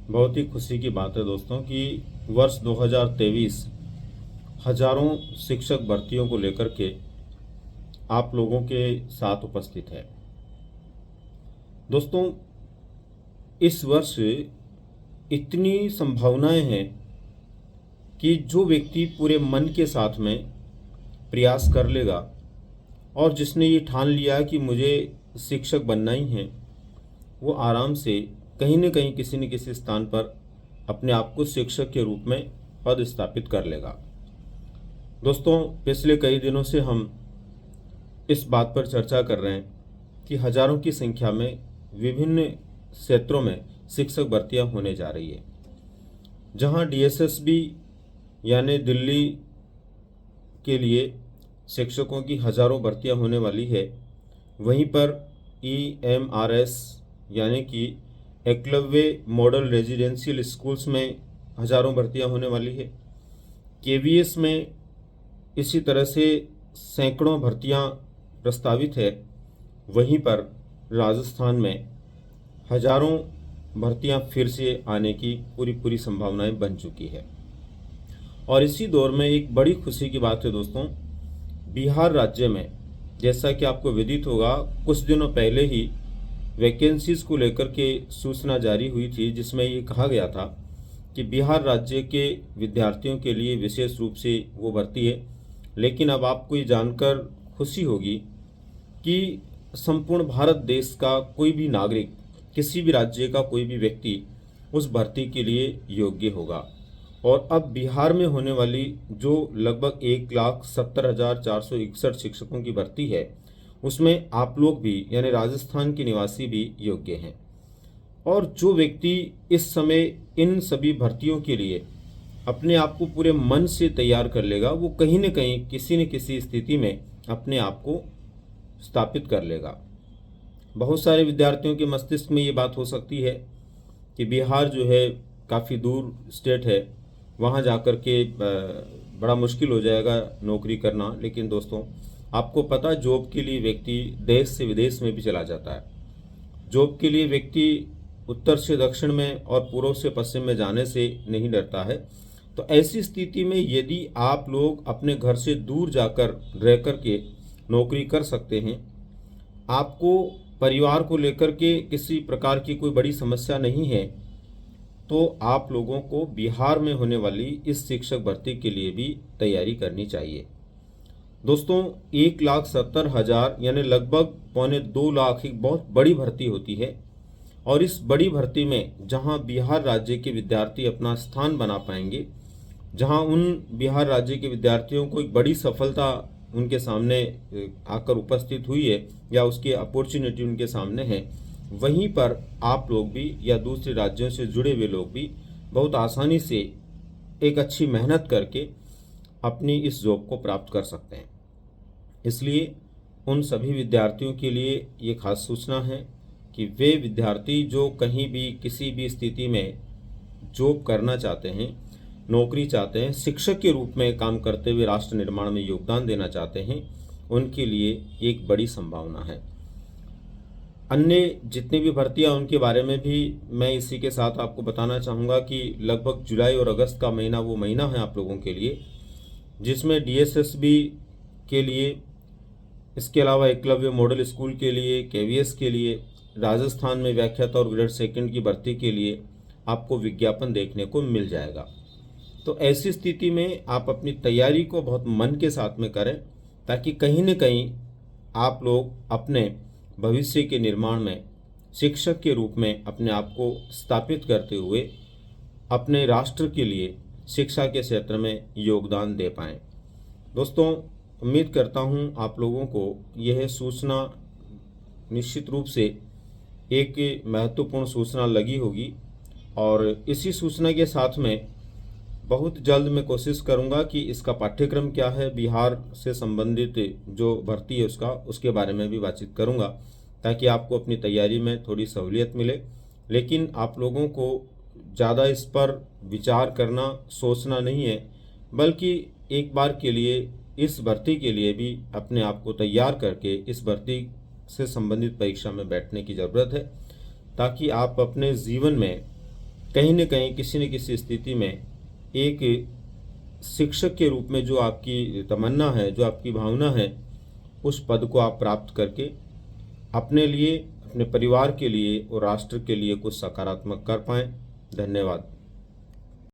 बहुत ही खुशी की बात है दोस्तों कि वर्ष 2023 हजारों शिक्षक भर्तियों को लेकर के आप लोगों के साथ उपस्थित है। दोस्तों, इस वर्ष इतनी संभावनाएं हैं कि जो व्यक्ति पूरे मन के साथ में प्रयास कर लेगा और जिसने ये ठान लिया कि मुझे शिक्षक बनना ही है, वो आराम से कहीं न कहीं किसी न किसी स्थान पर अपने आप को शिक्षक के रूप में पद स्थापित कर लेगा। दोस्तों, पिछले कई दिनों से हम इस बात पर चर्चा कर रहे हैं कि हजारों की संख्या में विभिन्न क्षेत्रों में शिक्षक भर्तियां होने जा रही है। जहां डीएसएसबी यानी दिल्ली के लिए शिक्षकों की हजारों भर्तियां होने वाली है, वहीं पर ईएमआरएस यानी कि एकलव्य मॉडल रेजिडेंशियल स्कूल्स में हजारों भर्तियां होने वाली है। केवीएस में इसी तरह से सैकड़ों भर्तियां प्रस्तावित है। वहीं पर राजस्थान में हजारों भर्तियां फिर से आने की पूरी संभावनाएं बन चुकी है। और इसी दौर में एक बड़ी खुशी की बात है दोस्तों, बिहार राज्य में जैसा कि आपको विदित होगा, कुछ दिनों पहले ही वैकेंसीज को लेकर के सूचना जारी हुई थी, जिसमें ये कहा गया था कि बिहार राज्य के विद्यार्थियों के लिए विशेष रूप से वो भर्ती है। लेकिन अब आपको ये जानकर खुशी होगी कि संपूर्ण भारत देश का कोई भी नागरिक, किसी भी राज्य का कोई भी व्यक्ति उस भर्ती के लिए योग्य होगा। और अब बिहार में होने वाली जो लगभग 1,70,461 शिक्षकों की भर्ती है, उसमें आप लोग भी यानी राजस्थान के निवासी भी योग्य हैं। और जो व्यक्ति इस समय इन सभी भर्तियों के लिए अपने आप को पूरे मन से तैयार कर लेगा, वो कहीं न कहीं किसी न किसी स्थिति में अपने आप को स्थापित कर लेगा। बहुत सारे विद्यार्थियों के मस्तिष्क में ये बात हो सकती है कि बिहार जो है काफ़ी दूर स्टेट है, वहाँ जाकर के बड़ा मुश्किल हो जाएगा नौकरी करना। लेकिन दोस्तों, आपको पता, जॉब के लिए व्यक्ति देश से विदेश में भी चला जाता है। जॉब के लिए व्यक्ति उत्तर से दक्षिण में और पूर्व से पश्चिम में जाने से नहीं डरता है। तो ऐसी स्थिति में यदि आप लोग अपने घर से दूर जाकर रह कर के नौकरी कर सकते हैं, आपको परिवार को लेकर के किसी प्रकार की कोई बड़ी समस्या नहीं है, तो आप लोगों को बिहार में होने वाली इस शिक्षक भर्ती के लिए भी तैयारी करनी चाहिए। दोस्तों, 1,70,000 यानी लगभग 1.25 एक बहुत बड़ी भर्ती होती है। और इस बड़ी भर्ती में जहां बिहार राज्य के विद्यार्थी अपना स्थान बना पाएंगे, जहां उन बिहार राज्य के विद्यार्थियों को एक बड़ी सफलता उनके सामने आकर उपस्थित हुई है या उसकी अपॉर्चुनिटी उनके सामने है, वहीं पर आप लोग भी या दूसरे राज्यों से जुड़े हुए लोग भी बहुत आसानी से एक अच्छी मेहनत करके अपनी इस जॉब को प्राप्त कर सकते हैं। इसलिए उन सभी विद्यार्थियों के लिए ये खास सूचना है कि वे विद्यार्थी जो कहीं भी किसी भी स्थिति में जॉब करना चाहते हैं, नौकरी चाहते हैं, शिक्षक के रूप में काम करते हुए राष्ट्र निर्माण में योगदान देना चाहते हैं, उनके लिए एक बड़ी संभावना है। अन्य जितनी भी भर्तियां उनके बारे में भी मैं इसी के साथ आपको बताना चाहूँगा कि लगभग जुलाई और अगस्त का महीना वो महीना है आप लोगों के लिए, जिसमें डीएसएसबी के लिए, इसके अलावा एकलव्य मॉडल स्कूल के लिए, केवीएस के लिए, राजस्थान में व्याख्याता और ग्रेड सेकंड की भर्ती के लिए आपको विज्ञापन देखने को मिल जाएगा। तो ऐसी स्थिति में आप अपनी तैयारी को बहुत मन के साथ में करें, ताकि कहीं न कहीं आप लोग अपने भविष्य के निर्माण में शिक्षक के रूप में अपने आप को स्थापित करते हुए अपने राष्ट्र के लिए शिक्षा के क्षेत्र में योगदान दे पाएँ। दोस्तों, उम्मीद करता हूँ आप लोगों को यह सूचना निश्चित रूप से एक महत्वपूर्ण सूचना लगी होगी। और इसी सूचना के साथ में बहुत जल्द मैं कोशिश करूंगा कि इसका पाठ्यक्रम क्या है, बिहार से संबंधित जो भर्ती है उसके बारे में भी बातचीत करूंगा, ताकि आपको अपनी तैयारी में थोड़ी सहूलियत मिले। लेकिन आप लोगों को ज़्यादा इस पर विचार करना, सोचना नहीं है, बल्कि एक बार के लिए इस भर्ती के लिए भी अपने आप को तैयार करके इस भर्ती से संबंधित परीक्षा में बैठने की ज़रूरत है, ताकि आप अपने जीवन में कहीं न कहीं किसी न किसी स्थिति में एक शिक्षक के रूप में जो आपकी तमन्ना है, जो आपकी भावना है, उस पद को आप प्राप्त करके अपने लिए, अपने परिवार के लिए और राष्ट्र के लिए कुछ सकारात्मक कर पाएँ। धन्यवाद।